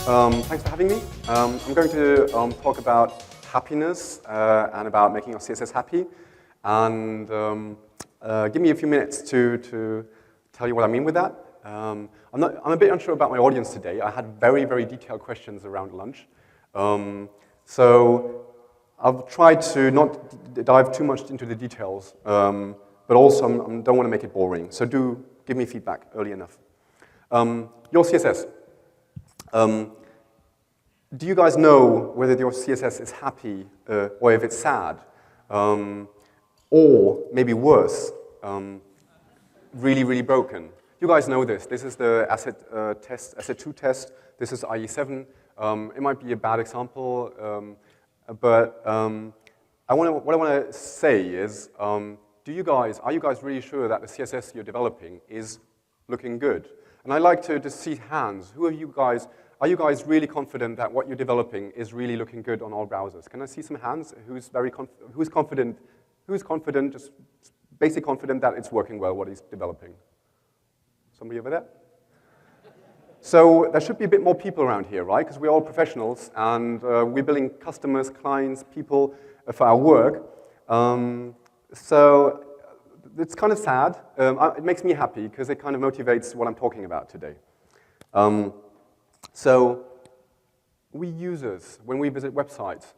Thanks for having me. I'm going to talk about happiness and about making your CSS happy. And give me a few minutes to tell you what I mean with that. I'm a bit unsure about my audience today. I had very, very detailed questions around lunch. So I've tried to not dive too much into the details, but also I don't want to make it boring. So do give me feedback early enough. Your CSS. Do you guys know whether your CSS is happy or if it's sad? Or maybe worse, really, really broken? You guys know this. This is the asset test, asset 2 test. This is IE7. It might be a bad example, but what I want to say is, are you guys really sure that the CSS you're developing is looking good? And I like to just see hands. Who are you guys? Are you guys really confident that what you're developing is really looking good on all browsers? Can I see some hands? Who's confident? Who's confident? Just basically confident that it's working well what he's developing. Somebody over there? So there should be a bit more people around here, right? Because we're all professionals and we're building customers, clients, people for our work. So it's kind of sad. It makes me happy because it kind of motivates what I'm talking about today. So we users, when we visit websites,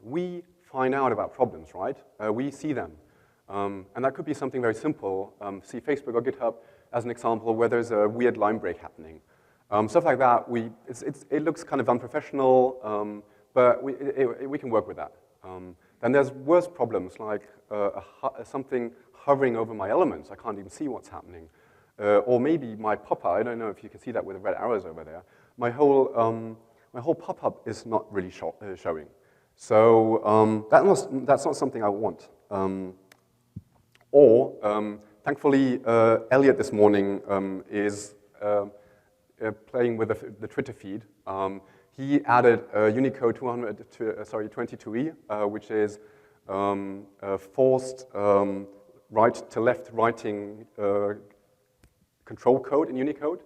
we find out about problems, right? We see them. And that could be something very simple. See Facebook or GitHub as an example where there's a weird line break happening. Stuff like that, it looks kind of unprofessional, but we can work with that. Then there's worse problems like something hovering over my elements. I can't even see what's happening. Or maybe my pop-up, I don't know if you can see that with the red arrows over there. My whole pop-up is not really showing. So that's not something I want. Thankfully, Elliot this morning is playing with the Twitter feed. He added Unicode 22E, which is forced right-to-left writing control code in Unicode.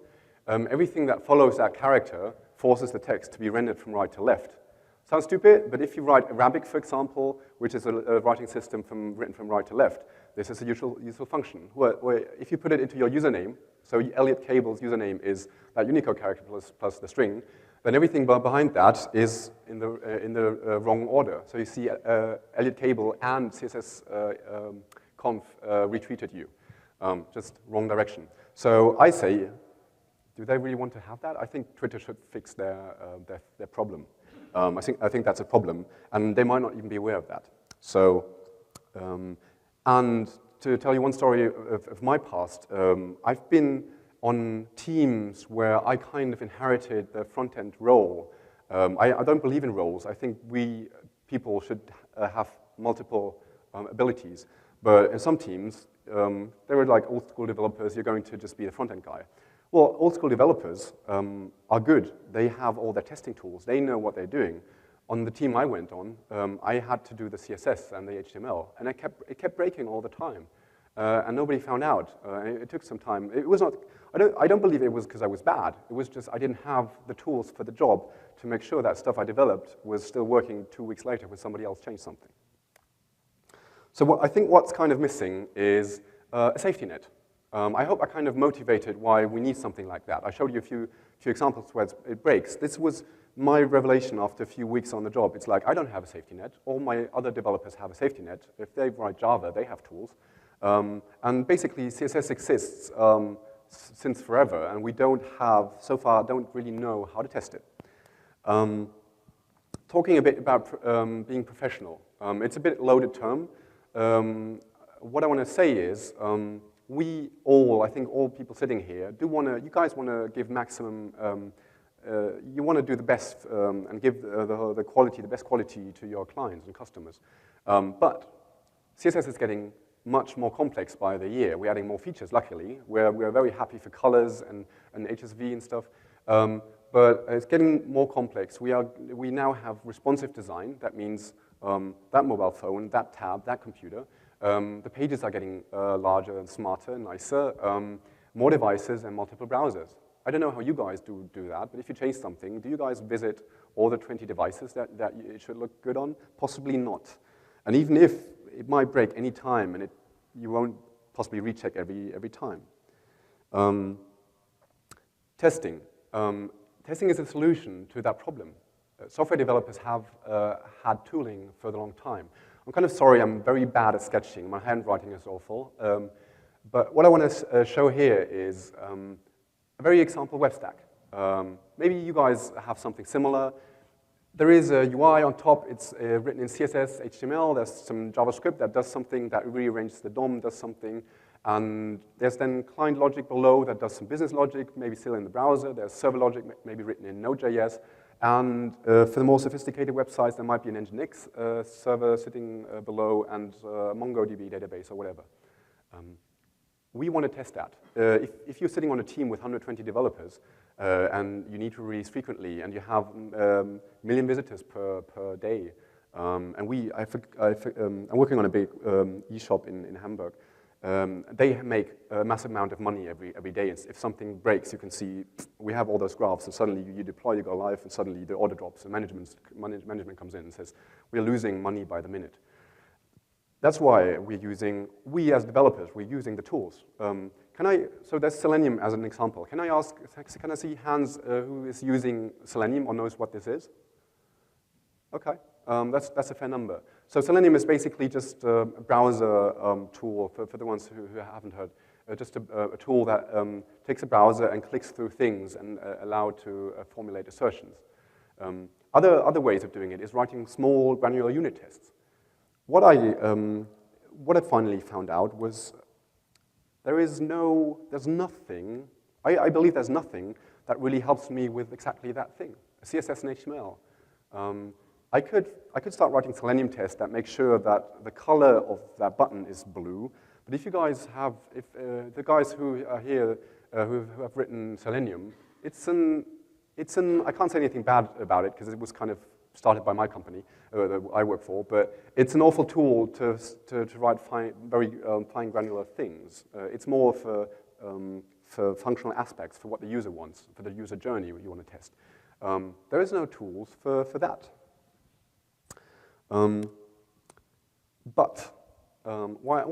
Everything that follows that character forces the text to be rendered from right to left. Sounds stupid, but if you write Arabic, for example, which is a writing system written from right to left, this is a useful function. Where if you put it into your username, so Elliot Cable's username is that Unicode character plus the string, then everything behind that is in the wrong order. So you see Elliot Cable and CSSConf retweeted you, just wrong direction. So I say, do they really want to have that? I think Twitter should fix their problem. I think that's a problem, and they might not even be aware of that. So, and to tell you one story of my past, I've been on teams where I kind of inherited the front-end role. I don't believe in roles. I think people should have multiple abilities. But in some teams, they were like old-school developers. You're going to just be the front-end guy. Well, old-school developers are good. They have all their testing tools. They know what they're doing. On the team I went on, I had to do the CSS and the HTML, and it kept breaking all the time. And nobody found out. It took some time. It was not. I don't believe it was because I was bad. It was just I didn't have the tools for the job to make sure that stuff I developed was still working 2 weeks later when somebody else changed something. So I think what's kind of missing is a safety net. I hope I kind of motivated why we need something like that. I showed you a few examples where it breaks. This was my revelation after a few weeks on the job. It's like, I don't have a safety net. All my other developers have a safety net. If they write Java, they have tools. And basically, CSS exists since forever, and we so far, don't really know how to test it. Talking a bit about being professional. It's a bit loaded term. What I want to say is, I think all people sitting here, you guys want to give maximum, you want to do the best and give the best quality to your clients and customers. But CSS is getting much more complex by the year. We're adding more features, luckily. We're very happy for colors and HSV and stuff. But it's getting more complex. We now have responsive design. That means that mobile phone, that tab, that computer. The pages are getting larger and smarter and nicer, more devices and multiple browsers. I don't know how you guys do that, but if you change something, do you guys visit all the 20 devices that it should look good on? Possibly not. And even if, it might break any time, and you won't possibly recheck every time. Testing. Testing is a solution to that problem. Software developers have had tooling for a long time. I'm kind of sorry, I'm very bad at sketching. My handwriting is awful. But what I want to show here is a very example web stack. Maybe you guys have something similar. There is a UI on top. It's written in CSS, HTML. There's some JavaScript that does something, that rearranges the DOM, does something. And there's then client logic below that does some business logic, maybe still in the browser. There's server logic, maybe written in Node.js. And for the more sophisticated websites, there might be an Nginx server sitting below and a MongoDB database or whatever. We want to test that. If you're sitting on a team with 120 developers and you need to release frequently and you have a million visitors per day, and I'm working on a big e-shop in Hamburg. They make a massive amount of money every day. If something breaks, you can see we have all those graphs, and suddenly you deploy, you go live, and suddenly the order drops, and management comes in and says, we're losing money by the minute. That's why we as developers, we're using the tools. So there's Selenium as an example. Can I see hands who is using Selenium or knows what this is? Okay, that's a fair number. So Selenium is basically just a browser tool for the ones who haven't heard. Just a tool that takes a browser and clicks through things and allowed to formulate assertions. Other ways of doing it is writing small granular unit tests. What I finally found out was there's nothing, I believe there's nothing that really helps me with exactly that thing, CSS and HTML. I could start writing Selenium tests that make sure that the color of that button is blue, but if you guys have, the guys who are here who have written Selenium, I can't say anything bad about it because it was kind of started by my company that I work for, but it's an awful tool to write very fine granular things. It's more for functional aspects, for what the user wants, for the user journey you want to test. There is no tools for that. Why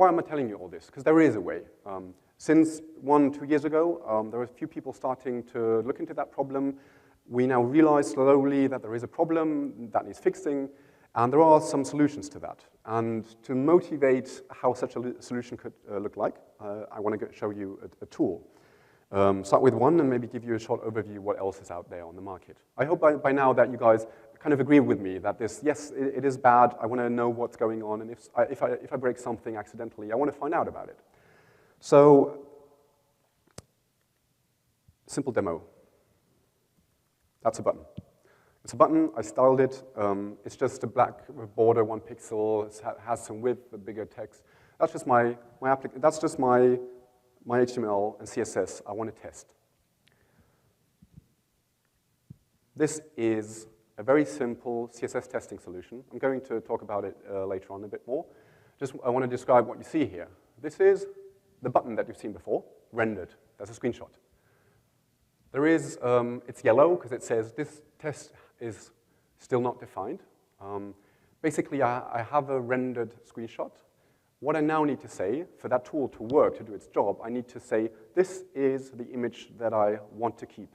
am I telling you all this? Because there is a way. Since 1-2 years ago, there were a few people starting to look into that problem. We now realize slowly that there is a problem that needs fixing, and there are some solutions to that. And to motivate how such a solution could look like, I want to show you a tool. Start with one and maybe give you a short overview what else is out there on the market. I hope by now that you guys kind of agree with me that yes, it is bad, I want to know what's going on, and if I break something accidentally, I want to find out about it. So, simple demo. That's a button. It's a button, I styled it. It's just a black border, 1 pixel. It has some width, a bigger text. That's just my HTML and CSS I want to test. This is a very simple CSS testing solution. I'm going to talk about it later on a bit more. I want to describe what you see here. This is the button that you've seen before, rendered. That's a screenshot. It's yellow because it says this test is still not defined. Basically, I have a rendered screenshot. What I now need to say, for that tool to work, to do its job, I need to say, this is the image that I want to keep.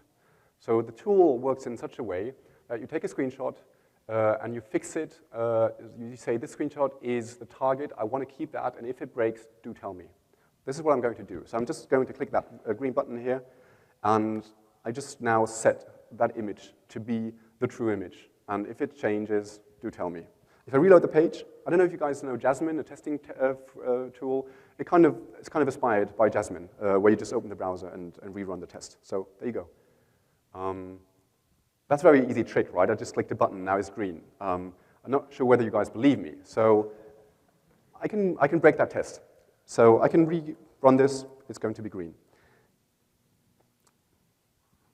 So the tool works in such a way that you take a screenshot and you fix it. You say, this screenshot is the target. I want to keep that, and if it breaks, do tell me. This is what I'm going to do. So I'm just going to click that green button here, and I just now set that image to be the true image. And if it changes, do tell me. If I reload the page, I don't know if you guys know Jasmine, a testing tool. It's kind of inspired by Jasmine, where you just open the browser and rerun the test. So there you go. That's a very easy trick, right? I just clicked a button, now it's green. I'm not sure whether you guys believe me. So I can break that test. So I can rerun this, it's going to be green.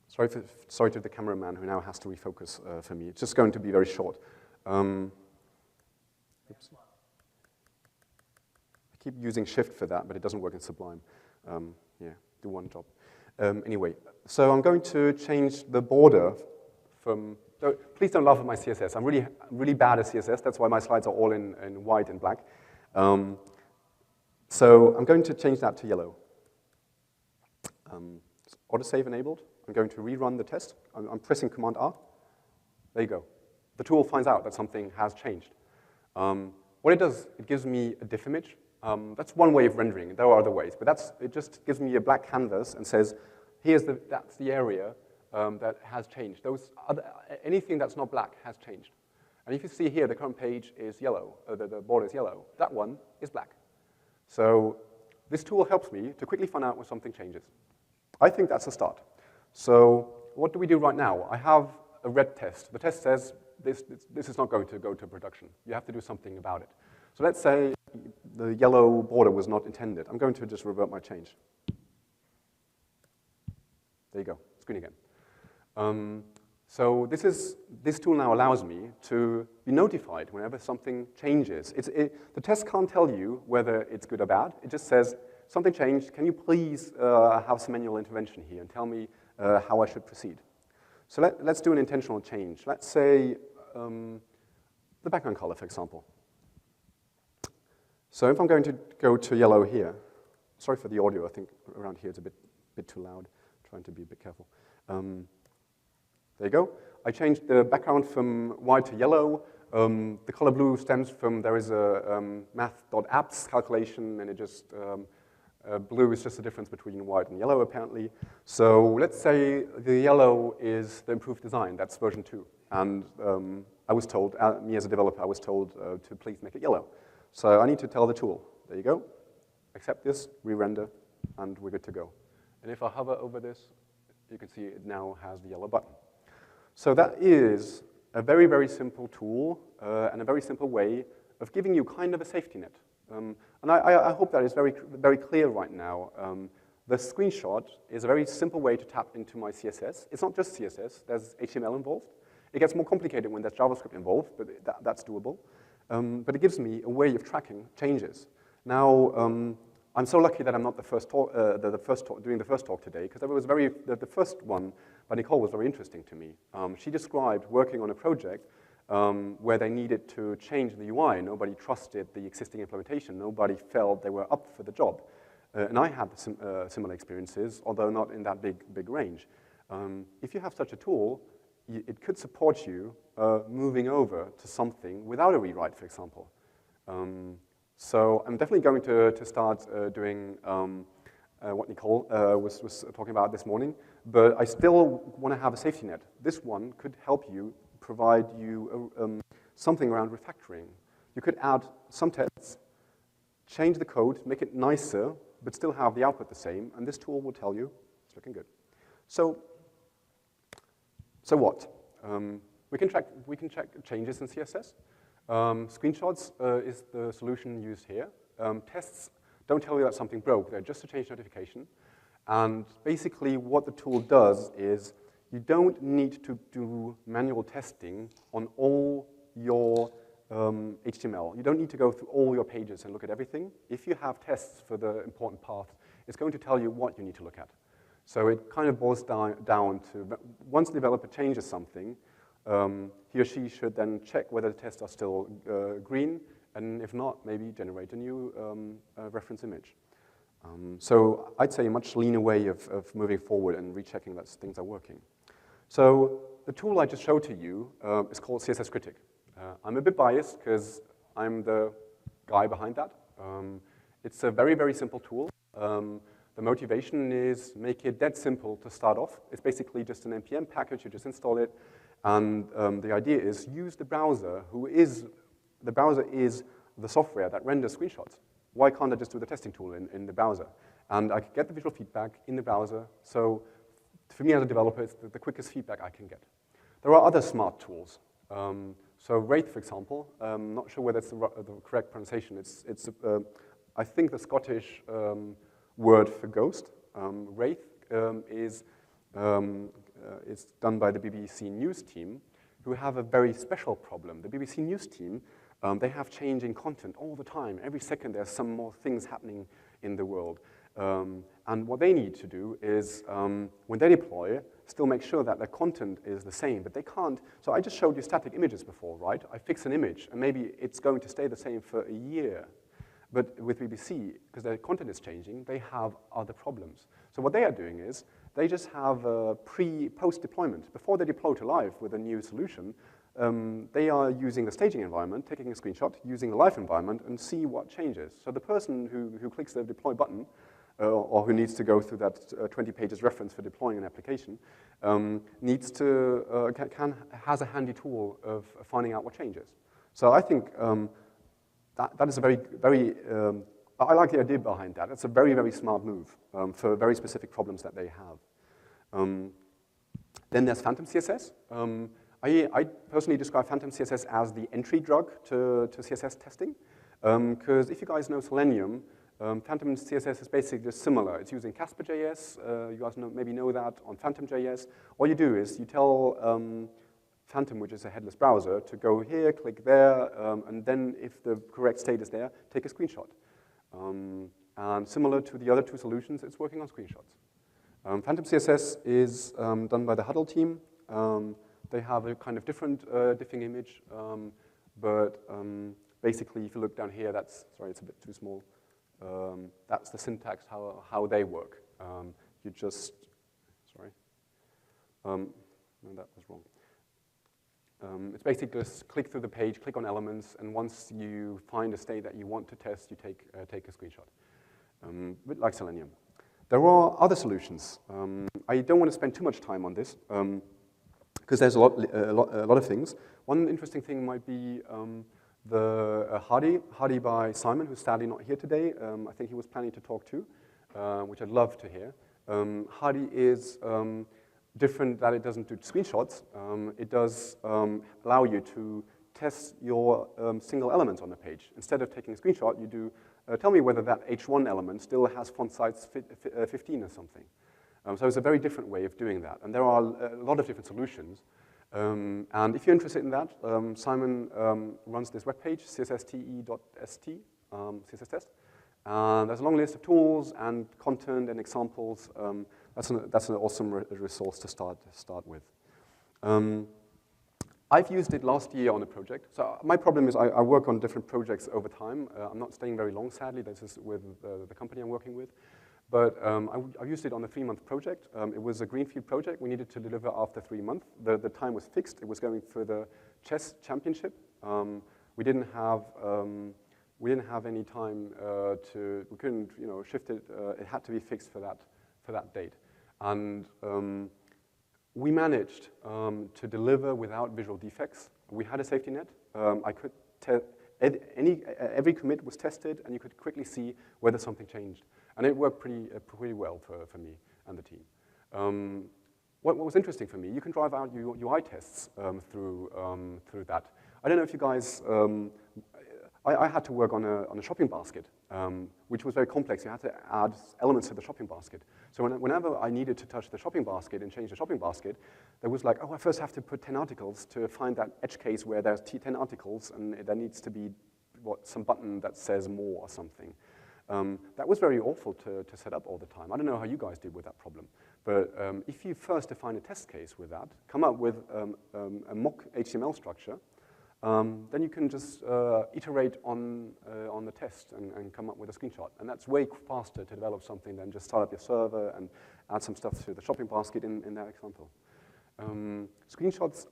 Sorry to the cameraman who now has to refocus for me. It's just going to be very short. Oops. I keep using Shift for that, but it doesn't work in Sublime. Yeah, do one job. Anyway, so I'm going to change the border from, please don't laugh at my CSS. I'm really bad at CSS. That's why my slides are all in white and black. So I'm going to change that to yellow. Autosave enabled. I'm going to rerun the test. I'm pressing Command R. There you go. The tool finds out that something has changed. What it does, it gives me a diff image. That's one way of rendering. There are other ways, but it just gives me a black canvas and says, that's the area that has changed. Anything that's not black has changed. And if you see here, the current page is yellow, the border is yellow. That one is black. So this tool helps me to quickly find out when something changes. I think that's a start. So what do we do right now? I have a red test. The test says this is not going to go to production. You have to do something about it. So let's say the yellow border was not intended. I'm going to just revert my change. There you go, screen again. So this tool now allows me to be notified whenever something changes. The test can't tell you whether it's good or bad. It just says, something changed. Can you please have some manual intervention here and tell me how I should proceed? So let's do an intentional change. Let's say the background color, for example. So if I'm going to go to yellow here, sorry for the audio, I think around here it's a bit too loud. I'm trying to be a bit careful. There you go. I changed the background from white to yellow. The color blue stems from, there is a math.apps calculation, and it just, blue is just the difference between white and yellow, apparently. So let's say the yellow is the improved design. That's version 2. And I was told, me as a developer, I was told to please make it yellow. So I need to tell the tool, there you go, accept this, re-render, and we're good to go. And if I hover over this, you can see it now has the yellow button. So that is a very, very simple tool and a very simple way of giving you kind of a safety net. And I hope that is very, very clear right now. The screenshot is a very simple way to tap into my CSS. It's not just CSS, there's HTML involved. It gets more complicated when there's JavaScript involved, but that's doable. But it gives me a way of tracking changes. Now, I'm so lucky that I'm not the first talk, doing the first talk today, because the first one by Nicole was very interesting to me. She described working on a project where they needed to change the UI. Nobody trusted the existing implementation. Nobody felt they were up for the job. And I had similar experiences, although not in that big range. If you have such a tool, it could support you moving over to something without a rewrite, for example. So I'm definitely going to start doing what Nicole was talking about this morning, but I still want to have a safety net. This one could help you, provide you something around refactoring. You could add some tests, change the code, make it nicer, but still have the output the same, and this tool will tell you it's looking good. So what? We can check changes in CSS. Screenshots is the solution used here. Tests don't tell you that something broke. They're just a change notification. And basically what the tool does is you don't need to do manual testing on all your HTML. You don't need to go through all your pages and look at everything. If you have tests for the important path, it's going to tell you what you need to look at. So it kind of boils down to, once the developer changes something, he or she should then check whether the tests are still green, and if not, maybe generate a new reference image. So I'd say a much leaner way of moving forward and rechecking that things are working. So the tool I just showed to you is called CSS Critic. I'm a bit biased because I'm the guy behind that. It's a very, very simple tool. The motivation is make it dead simple to start off. It's basically just an npm package, you just install it, and the idea is use the browser, the browser is the software that renders screenshots. Why can't I just do the testing tool in the browser? And I can get the visual feedback in the browser, so for me as a developer, it's the quickest feedback I can get. There are other smart tools. So Wraith, for example, I'm not sure whether it's the correct pronunciation. It's I think the Scottish word for ghost. Wraith is done by the BBC News team, who have a very special problem. The BBC News team, they have changing content all the time. Every second there's some more things happening in the world. And what they need to do is, when they deploy, still make sure that their content is the same, but they can't. So I just showed you static images before, right? I fix an image, and maybe it's going to stay the same for a year. But with BBC, because their content is changing, they have other problems. So what they are doing is, they just have a post deployment. Before they deploy to live with a new solution, they are using the staging environment, taking a screenshot, using the live environment, and see what changes. So the person who clicks the deploy button, or who needs to go through that 20 pages reference for deploying an application, needs to, has a handy tool of finding out what changes. So I think that is a very, I like the idea behind that. It's a very, very smart move for very specific problems that they have. Then there's Phantom CSS. I personally describe Phantom CSS as the entry drug to CSS testing, because if you guys know Selenium, Phantom CSS is basically just similar. It's using Casper.js. You guys maybe know that on Phantom.js. All you do is you tell Phantom, which is a headless browser, to go here, click there, and then if the correct state is there, take a screenshot. And similar to the other two solutions, it's working on screenshots. Phantom CSS is done by the Huddle team. They have a kind of different diffing image, but basically, if you look down here, sorry, it's a bit too small. That's the syntax, how they work. You just, sorry. No, that was wrong. It's basically just click through the page, click on elements, and once you find a state that you want to test, you take a screenshot, a bit like Selenium. There are other solutions. I don't want to spend too much time on this, because there's a lot of things. One interesting thing might be the Hardy by Simon, who's sadly not here today. I think he was planning to talk too, which I'd love to hear. Hardy is different that it doesn't do screenshots. It does allow you to test your single elements on the page. Instead of taking a screenshot, you do, tell me whether that H1 element still has font size 15 or something. So it's a very different way of doing that. And there are a lot of different solutions. And if you're interested in that, Simon runs this webpage, csste.st, CSS test. And there's a long list of tools and content and examples. That's an awesome resource to start with. I've used it last year on a project. So my problem is I work on different projects over time. I'm not staying very long, sadly. This is with the company I'm working with. But I used it on a 3-month project. It was a greenfield project. We needed to deliver after 3 months. The time was fixed. It was going for the chess championship. We didn't have any time we couldn't, shift it. It had to be fixed for that date. And we managed to deliver without visual defects. We had a safety net. Every commit was tested, and you could quickly see whether something changed. And it worked pretty well for me and the team. What was interesting for me, you can drive out your UI tests through that. I don't know if you guys, I had to work on a shopping basket, which was very complex. You had to add elements to the shopping basket. So whenever I needed to touch the shopping basket and change the shopping basket, there was like, I first have to put 10 articles to find that edge case where there's 10 articles, and there needs to be some button that says more or something. That was very awful to set up all the time. I don't know how you guys deal with that problem. But if you first define a test case with that, come up with a mock HTML structure, then you can just iterate on the test and come up with a screenshot. And that's way faster to develop something than just start up your server and add some stuff to the shopping basket in that example. Screenshots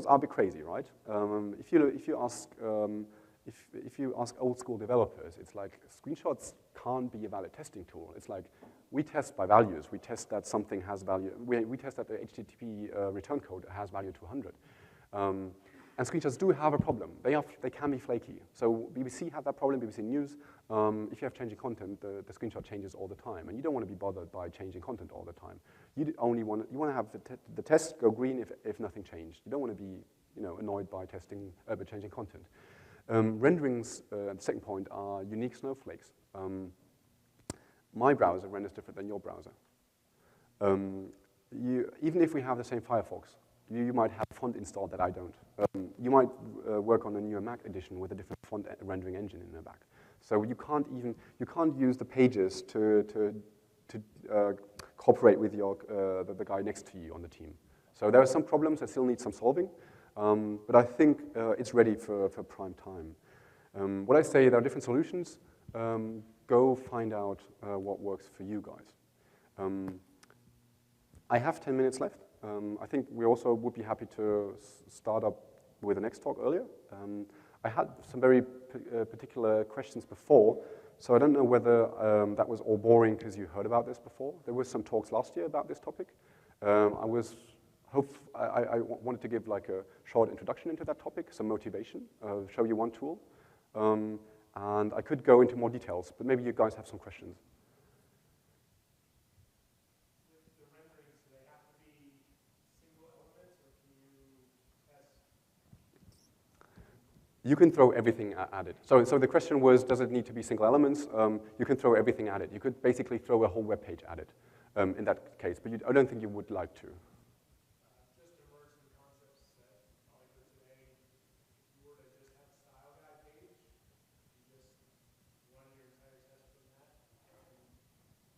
are a bit crazy, right? If you ask old school developers, it's like screenshots can't be a valid testing tool. It's like we test by values. We test that something has value. We test that the HTTP return code has value to 100. And screenshots do have a problem. They can be flaky. So BBC had that problem, BBC News. If you have changing content, the screenshot changes all the time. And you don't want to be bothered by changing content all the time. You want to have the test go green if nothing changed. You don't want to be annoyed by changing content. Renderings, at the second point, are unique snowflakes. My browser renders different than your browser. Even if we have the same Firefox, you might have font installed that I don't. You might work on a newer Mac edition with a different font rendering engine in the back. So you can't use the pages to cooperate with the guy next to you on the team. So there are some problems that still need some solving, but I think it's ready for prime time. What I say, there are different solutions. Go find out what works for you guys. I have 10 minutes left. I think we also would be happy to start up with the next talk earlier. I had some very particular questions before, so I don't know whether that was all boring because you heard about this before. There were some talks last year about this topic. I wanted to give like a short introduction into that topic, some motivation, show you one tool. And I could go into more details, but maybe you guys have some questions. The renderings, do they have to be single elements, or can you test? You can throw everything at it. So the question was, does it need to be single elements? You can throw everything at it. You could basically throw a whole web page at it in that case, but I don't think you would like to. Just to merge some concepts that probably for today, if you were to just have a style guide page, you just run your entire test from that, and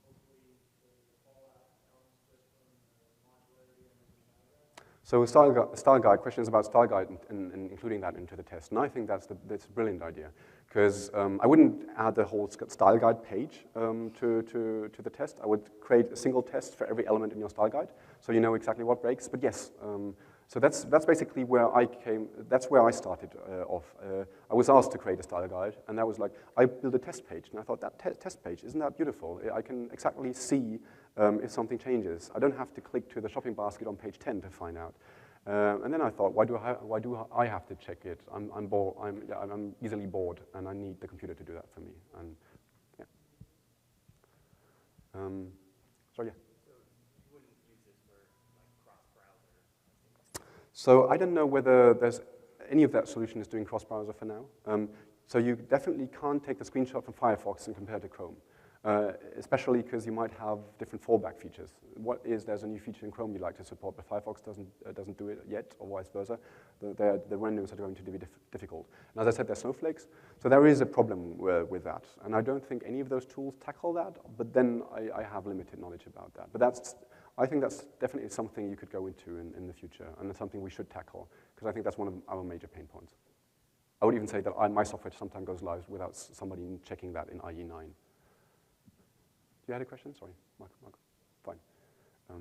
hopefully the fallout comes just from the modularity and the style guide. So style guide, questions about style guide and including that into the test. And I think that's a brilliant idea, because I wouldn't add the whole style guide page to the test. I would create a single test for every element in your style guide, so you know exactly what breaks. But yes, so that's basically where that's where I started off. I was asked to create a style guide, and that was like, I built a test page, and I thought, that test page, isn't that beautiful? I can exactly see if something changes. I don't have to click to the shopping basket on page 10 to find out. And then I thought, why do I have to check it? I'm bored. I'm easily bored, and I need the computer to do that for me. And yeah. So yeah. So you wouldn't use this for like cross-browser? So I don't know whether there's any of that solution is doing cross-browser for now. So you definitely can't take the screenshot from Firefox and compare it to Chrome. Especially because you might have different fallback features. There's a new feature in Chrome you'd like to support, but Firefox doesn't do it yet, or vice versa. The renderings are going to be difficult. And as I said, they're snowflakes, so there is a problem with that. And I don't think any of those tools tackle that, but then I have limited knowledge about that. But I think that's definitely something you could go into in the future, and it's something we should tackle, because I think that's one of our major pain points. I would even say that my software sometimes goes live without somebody checking that in IE9. You had a question? Sorry, Mark. Fine. You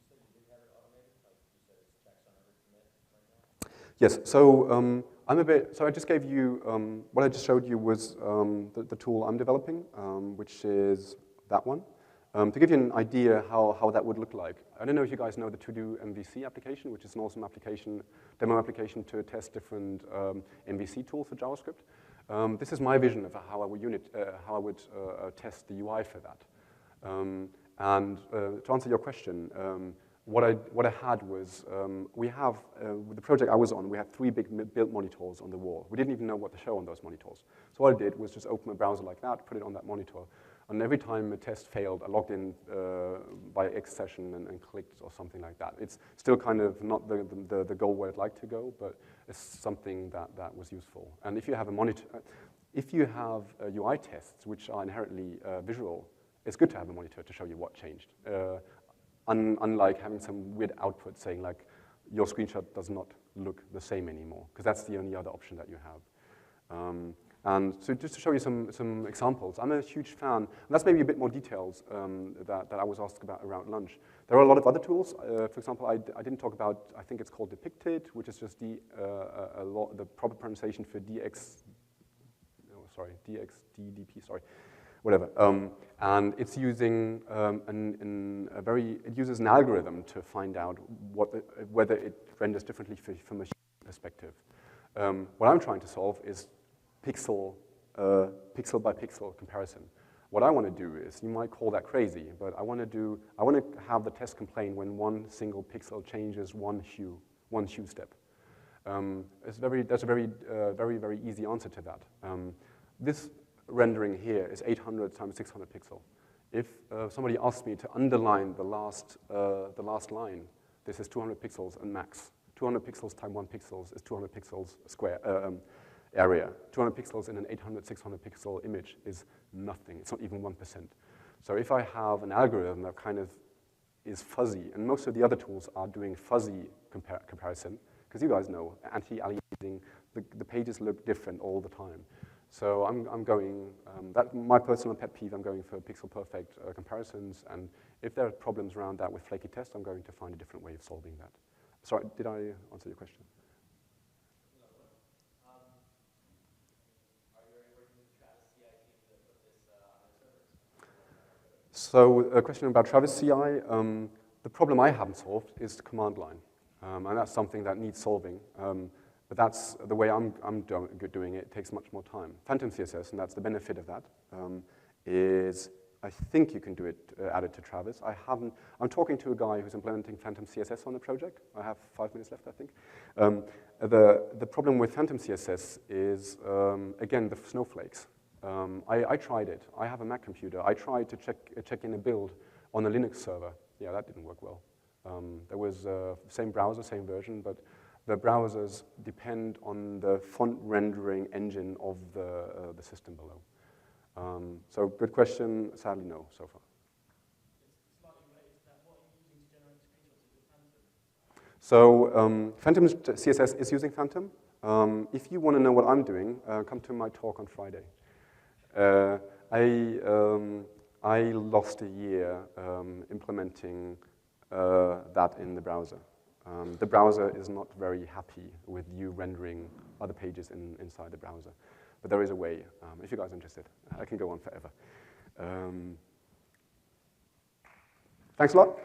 said you did have it automated, like you said it's checks on every commit right now? Yes, so so I just gave you, what I just showed you was the tool I'm developing, which is that one. To give you an idea how that would look like, I don't know if you guys know the To-Do MVC application, which is an awesome application, demo application to test different MVC tools for JavaScript. This is my vision of how I would test the UI for that. And to answer your question, what I had was, we have, with the project I was on, we had 3 big build monitors on the wall. We didn't even know what to show on those monitors. So what I did was just open a browser like that, put it on that monitor, and every time a test failed, I logged in by X session and clicked or something like that. It's still kind of not the goal where I'd like to go, but it's something that was useful. And if you have a monitor, if you have UI tests which are inherently visual, it's good to have a monitor to show you what changed. Unlike having some weird output saying like, your screenshot does not look the same anymore, because that's the only other option that you have. And so just to show you some examples, I'm a huge fan, and that's maybe a bit more details that I was asked about around lunch. There are a lot of other tools. For example, I didn't talk about, I think it's called Depicted, which is just the proper pronunciation for DXDDP, whatever. And it's using it uses an algorithm to find out whether it renders differently from a human perspective. What I'm trying to solve is pixel by pixel comparison. What I want to do is, you might call that crazy, but I want to have the test complain when one single pixel changes one hue step. There's a very easy answer to that. This rendering here is 800 times 600 pixel. If somebody asks me to underline the last line, this is 200 pixels and max. 200 pixels times 1 pixel is 200 pixels square. area. 200 pixels in an 800, 600 pixel image is nothing. It's not even 1%. So if I have an algorithm that kind of is fuzzy, and most of the other tools are doing fuzzy comparison, because you guys know, anti-aliasing, the pages look different all the time. So I'm going, that's my personal pet peeve, I'm going for pixel perfect comparisons, and if there are problems around that with flaky tests, I'm going to find a different way of solving that. Sorry, did I answer your question? Are you already working with Travis CI team to put this on their servers? So a question about Travis CI, the problem I haven't solved is the command line, and that's something that needs solving. But that's the way I'm doing it. It takes much more time. Phantom CSS, and that's the benefit of that, is I think you can do it, add it to Travis. I'm talking to a guy who's implementing Phantom CSS on the project. I have 5 minutes left, I think. The problem with Phantom CSS is, again, the snowflakes. I tried it. I have a Mac computer. I tried to check in a build on a Linux server. Yeah, that didn't work well. There was same browser, same version, but the browsers depend on the font rendering engine of the system below. So good question, sadly no, so far. It's slightly related to that. What are you using to generate screenshots? Is it Phantom? So Phantom CSS is using Phantom. If you want to know what I'm doing, come to my talk on Friday. I lost a year implementing that in the browser. The browser is not very happy with you rendering other pages inside the browser. But there is a way. If you guys are interested, I can go on forever. Thanks a lot.